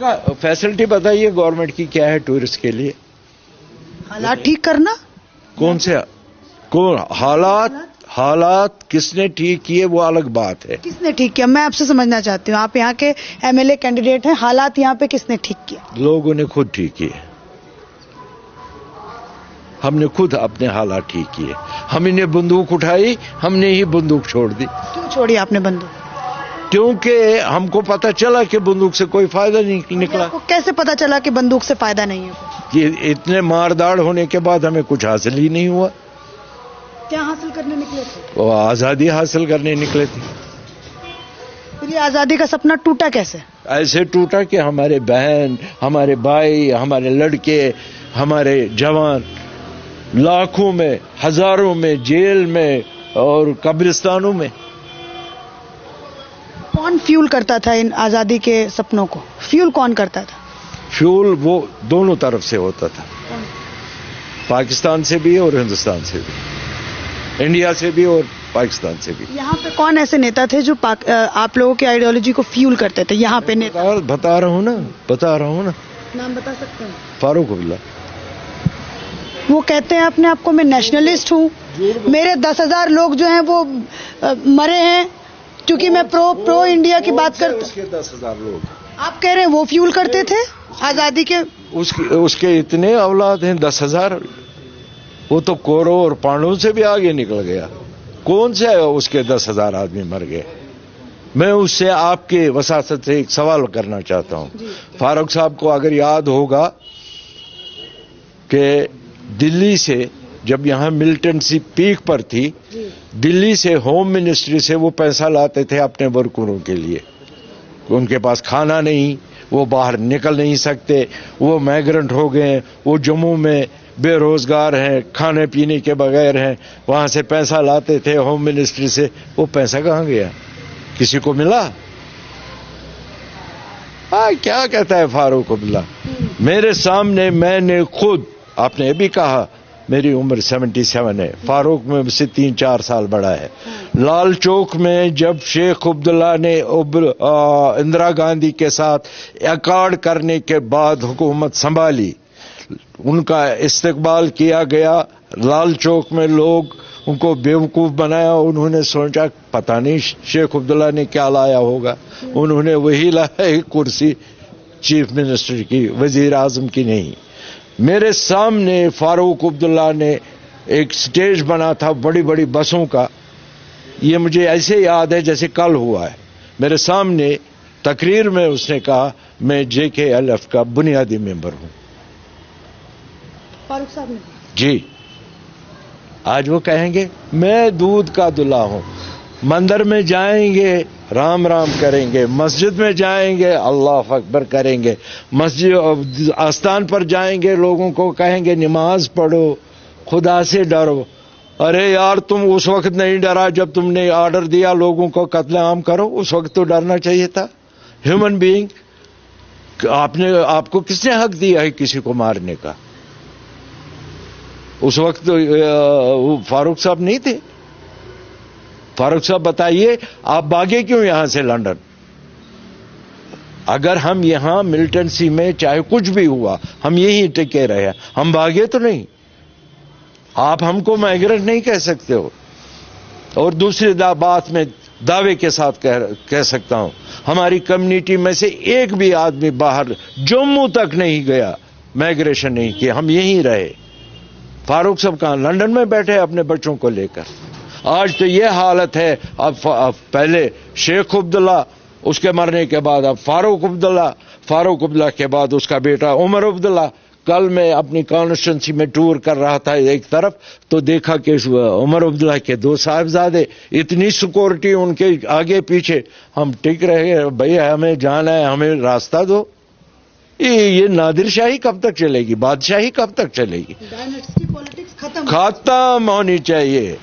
کا فیسلٹی بتائیے گورنمنٹ کی کیا ہے ٹورسٹ کے لیے؟ حالات ٹھیک کرنا. کون سے حالات کس نے ٹھیک کیے وہ الگ بات ہے. کس نے ٹھیک کیا؟ میں آپ سے سمجھنا چاہتی ہوں، آپ یہاں کے MLA کینڈیڈیٹ ہیں، حالات یہاں پہ کس نے ٹھیک کیا؟ لوگوں نے خود ٹھیک کیے. ہم نے خود اپنے حالات ٹھیک کیے. ہم نے بندوق اٹھائی، ہم نے ہی بندوق چھوڑ دی. کیوں چھوڑی آپ نے بندوق؟ کیونکہ ہم کو پتہ چلا کہ بندوق سے کوئی فائدہ نہیں نکلا. آپ کو کیسے پتا چلا کہ بندوق سے فائدہ نہیں ہے؟ کہ اتنے مار داڑ ہونے کے بعد ہمیں کچھ حاصل ہی نہیں ہوا. کیا حاصل کرنے نکلے تھے؟ وہ آزادی حاصل کرنے نکلے تھے. پھر یہ آزادی کا سپنا ٹوٹا کیسے؟ ایسے ٹوٹا کہ ہمارے بہن، ہمارے بھائی، ہمارے لڑکے، ہمارے جوان لاکھوں میں، ہزاروں میں جیل میں اور قبرستانوں میں. کون فیول کرتا تھا ان آزادی کے سپنوں کو؟ فیول کون کرتا تھا؟ فیول وہ دونوں طرف سے ہوتا تھا، پاکستان سے بھی اور ہندوستان سے بھی، انڈیا سے بھی اور پاکستان سے بھی. یہاں پہ کون ایسے نیتا تھے جو آپ لوگوں کی آئیڈیالوجی کو فیول کرتے تھے یہاں پہ نیتا؟ بتا رہا ہوں نا. نام بتا سکتے ہیں؟ فاروق عبداللہ. وہ کہتے ہیں اپنے آپ کو میں نیشنلسٹ ہوں، میرے 10,000 لوگ جو ہیں وہ مرے ہیں کیونکہ میں پرو انڈیا کی بات کرتا ہوں. اس کے 10,000 لوگ آپ کہہ رہے ہیں وہ فیول کرتے تھے آزادی کے؟ اس کے اتنے اولاد ہیں 10,000. وہ تو کورو اور پانڈو سے بھی آگے نکل گیا. کون سے اس کے 10,000 آدمی مر گئے؟ میں اس سے آپ کے وساطت سے ایک سوال کرنا چاہتا ہوں. فاروق صاحب کو اگر یاد ہوگا کہ دلی سے جب یہاں ملٹنسی پیک پر تھی، دلی سے ہوم منسٹری سے وہ پیسہ لاتے تھے اپنے ورکروں کے لیے. ان کے پاس کھانا نہیں، وہ باہر نکل نہیں سکتے، وہ مائیگرنٹ ہو گئے، وہ جموں میں بے روزگار ہیں، کھانے پینے کے بغیر ہیں. وہاں سے پیسہ لاتے تھے ہوم منسٹری سے. وہ پیسہ کہاں گیا؟ کسی کو ملا؟ کیا کہتا ہے فاروق عبداللہ؟ میرے سامنے میں نے خود، آپ نے بھی کہا میری عمر 77 ہے، فاروق میں سے 3-4 سال بڑا ہے. لال چوک میں جب شیخ عبداللہ نے اندرا گاندھی کے ساتھ ایکارڈ کرنے کے بعد حکومت سنبھالی، ان کا استقبال کیا گیا. لال چوک میں لوگ ان کو بیوقوف بنایا. انہوں نے سوچا پتہ نہیں شیخ عبداللہ نے کیا لایا ہوگا. انہوں نے وہی لایا، ایک کرسی چیف منسٹر کی، وزیر اعظم کی نہیں. میرے سامنے فاروق عبداللہ نے ایک سٹیج بنا تھا بڑی بڑی بسوں کا. یہ مجھے ایسے یاد ہے جیسے کل ہوا ہے. میرے سامنے تقریر میں اس نے کہا میں JKLF کا بنیادی ممبر ہوں. فاروق صاحب نے؟ جی. آج وہ کہیں گے میں دودھ کا دلہا ہوں. مندر میں جائیں گے رام رام کریں گے، مسجد میں جائیں گے اللہ اکبر کریں گے، مسجد آستان پر جائیں گے لوگوں کو کہیں گے نماز پڑھو، خدا سے ڈرو. ارے یار تم اس وقت نہیں ڈرا جب تم نے آرڈر دیا لوگوں کو قتل عام کرو. اس وقت تو ڈرنا چاہیے تھا. ہیومن بینگ، آپ کو کس نے حق دیا ہے کسی کو مارنے کا؟ اس وقت فاروق صاحب نہیں تھے. فاروق صاحب بتائیے آپ بھاگے کیوں یہاں سے لندن؟ اگر ہم یہاں ملٹنسی میں چاہے کچھ بھی ہوا ہم یہی ٹکے رہے، ہم بھاگے تو نہیں. آپ ہم کو مائیگرنٹ نہیں کہہ سکتے ہو. اور دوسری بات میں دعوے کے ساتھ کہہ سکتا ہوں، ہماری کمیونٹی میں سے ایک بھی آدمی باہر جموں تک نہیں گیا، مائیگریشن نہیں کیا، ہم یہیں رہے. فاروق صاحب کہاں؟ لندن میں بیٹھے اپنے بچوں کو لے کر. آج تو یہ حالت ہے. اب پہلے شیخ عبداللہ، اس کے مرنے کے بعد اب فاروق عبداللہ کے بعد اس کا بیٹا عمر عبداللہ. کل میں اپنی کانسٹیٹوئنسی میں ٹور کر رہا تھا ایک طرف تو دیکھا کہ عمر عبداللہ کے 2 صاحبزادے، اتنی سیکورٹی ان کے آگے پیچھے. ہم ٹک رہے بھئی ہمیں جانا ہے، ہمیں راستہ دو. یہ نادر شاہی کب تک چلے گی؟ بادشاہی کب تک چلے گی؟ ڈائناسٹی پالیٹکس ختم ہونی چاہیے.